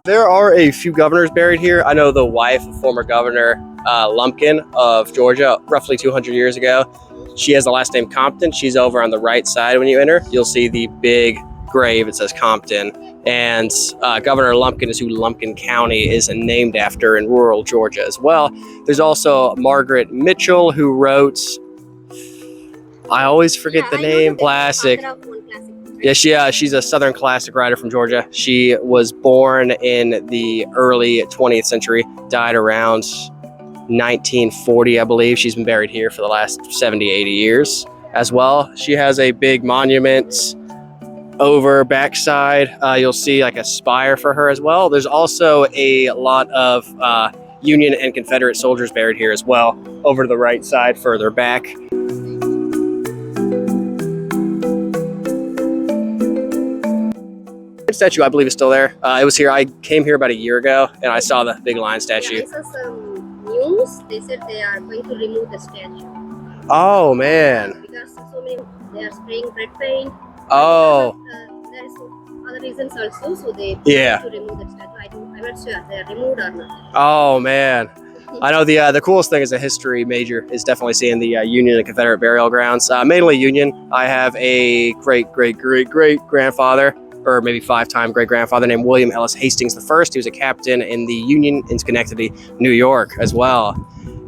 There are a few governors buried here. I know the wife of former Governor Lumpkin of Georgia, roughly 200 years ago. She has the last name Compton. She's over on the right side when you enter. You'll see the big grave. It says Compton. And Governor Lumpkin is who Lumpkin County is named after in rural Georgia as well. There's also Margaret Mitchell, who wrote, I always forget the name, classic. Yeah, she's a Southern classic writer from Georgia. She was born in the early 20th century, died around 1940, I believe. She's been buried here for the last 70, 80 years as well. She has a big monument over backside. You'll see like a spire for her as well. There's also a lot of Union and Confederate soldiers buried here as well, over to the right side further back. Statue, I believe, is still there. It was here. I came here about a year ago, and I saw the big lion statue. Yeah, I saw some news. They said they are going to remove the statue. Oh man! Because so many, they are spraying red paint. Oh. There is other reasons also, so they to remove the statue. I'm not sure they are removed or not. Oh man! I know the coolest thing as a history major is definitely seeing the Union and Confederate burial grounds. Mainly Union. I have a great grandfather, or maybe five-time great-grandfather, named William Ellis Hastings I. He was a captain in the Union in Schenectady, New York as well.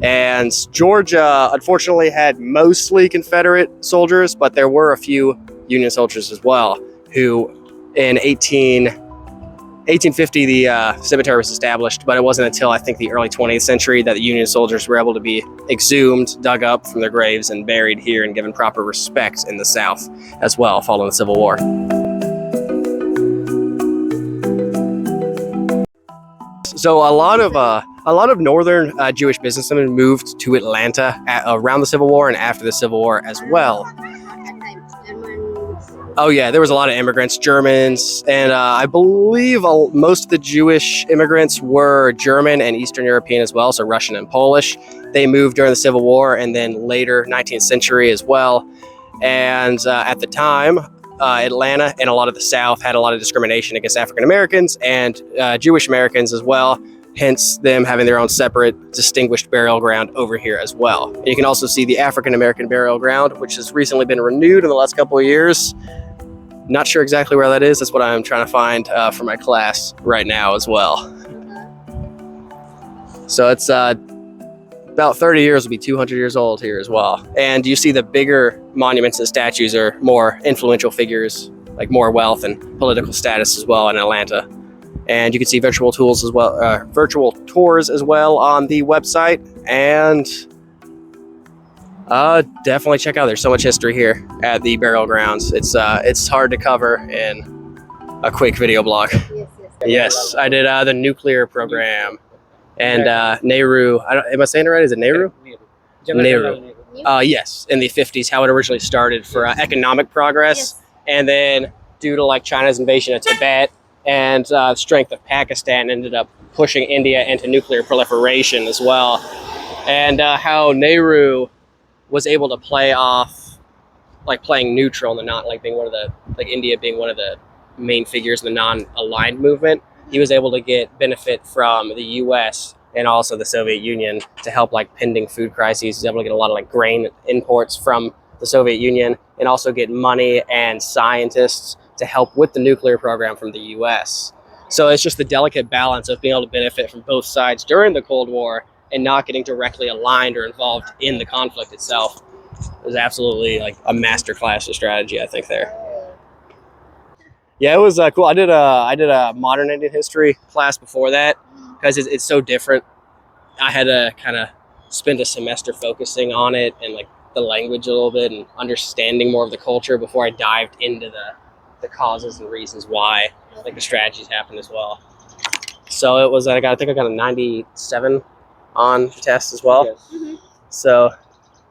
And Georgia, unfortunately, had mostly Confederate soldiers, but there were a few Union soldiers as well, who in 1850, the cemetery was established, but it wasn't until I think the early 20th century that the Union soldiers were able to be exhumed, dug up from their graves, and buried here and given proper respect in the South as well, following the Civil War. So a lot of northern Jewish businessmen moved to Atlanta around the Civil War and after the Civil War as well. Oh yeah, there was a lot of immigrants, Germans, and I believe most of the Jewish immigrants were German and Eastern European as well, so Russian and Polish. They moved during the Civil War and then later 19th century as well. And at the time, Atlanta and a lot of the South had a lot of discrimination against African Americans and Jewish Americans as well, hence them having their own separate distinguished burial ground over here as well. And you can also see the African American burial ground, which has recently been renewed in the last couple of years. Not sure exactly where that is. That's what I'm trying to find for my class right now as well. So it's about 30 years, will be 200 years old here as well. And you see the bigger monuments and statues are more influential figures, like more wealth and political status as well in Atlanta. And you can see virtual tours as well on the website. And definitely check out. There's so much history here at the burial grounds. It's hard to cover in a quick video blog. Yes, I did the nuclear program. And Nehru, am I saying it right? Is it Nehru? Nehru. Yes, in the 50s, how it originally started for economic progress. Yes. And then due to like China's invasion of Tibet and strength of Pakistan, ended up pushing India into nuclear proliferation as well. And how Nehru was able to play off, like playing neutral and not like being one of the, like India being one of the main figures in the non-aligned movement. He was able to get benefit from the U.S. and also the Soviet Union to help like pending food crises. He was able to get a lot of like grain imports from the Soviet Union and also get money and scientists to help with the nuclear program from the U.S. So it's just the delicate balance of being able to benefit from both sides during the Cold War and not getting directly aligned or involved in the conflict itself. It was absolutely like a masterclass of strategy, I think, there. Yeah, it was cool. I did a modern Indian history class before that because it's so different. I had to kind of spend a semester focusing on it and like the language a little bit and understanding more of the culture before I dived into the causes and reasons why like the strategies happened as well. So it was I think I got a 97 on the test as well. Yes. Mm-hmm. So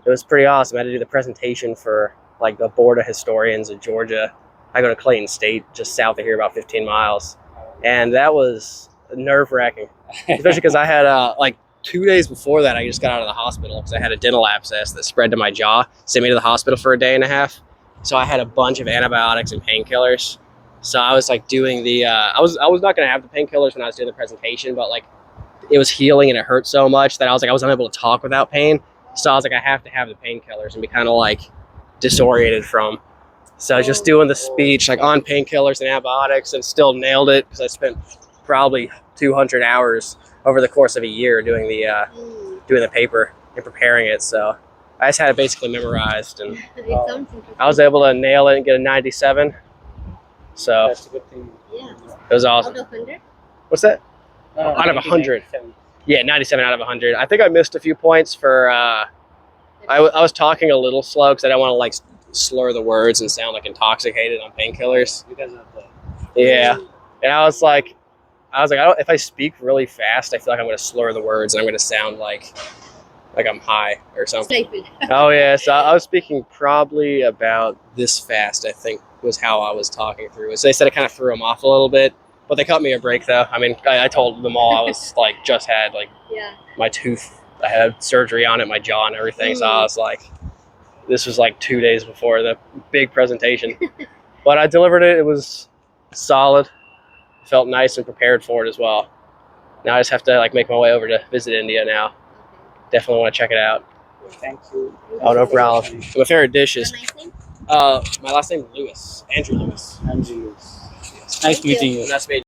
it was pretty awesome. I had to do the presentation for like the board of historians of Georgia. I go to Clayton State, just south of here, about 15 miles. And that was nerve-wracking, especially because I had, like 2 days before that, I just got out of the hospital because I had a dental abscess that spread to my jaw, sent me to the hospital for a day and a half. So I had a bunch of antibiotics and painkillers. So I was like doing the I was not gonna have the painkillers when I was doing the presentation, but like it was healing and it hurt so much that I was like I was unable to talk without pain. So I was like I have to have the painkillers and be kind of like disoriented from. So I was just doing the speech like on painkillers and antibiotics and still nailed it because I spent probably 200 hours over the course of a year doing the paper and preparing it. So I just had it basically memorized, and I was able to nail it and get a 97. So That's a good thing. Yeah. it was awesome. Out of 100? What's that? Out of 100. Yeah, 97 out of 100. I think I missed a few points for. I was talking a little slow because I don't want to like slur the words and sound like intoxicated on painkillers. Because of the Yeah, and I was like, if I speak really fast, I feel like I'm going to slur the words and I'm going to sound like I'm high or something. Oh yeah, so I was speaking probably about this fast, I think was how I was talking through it. So they said it kind of threw them off a little bit, but they cut me a break though. I mean, I told them all I was like just had like my tooth, I had surgery on it, my jaw and everything. So I was like, this was like 2 days before the big presentation, but I delivered it. It was solid. Felt nice and prepared for it as well. Now I just have to like make my way over to visit India now. Definitely want to check it out. thank you. Oh, no problem. My favorite dish is Your nice name? my last name is Lewis. Andrew Lewis. Andrew. Nice meeting you. Nice meeting you.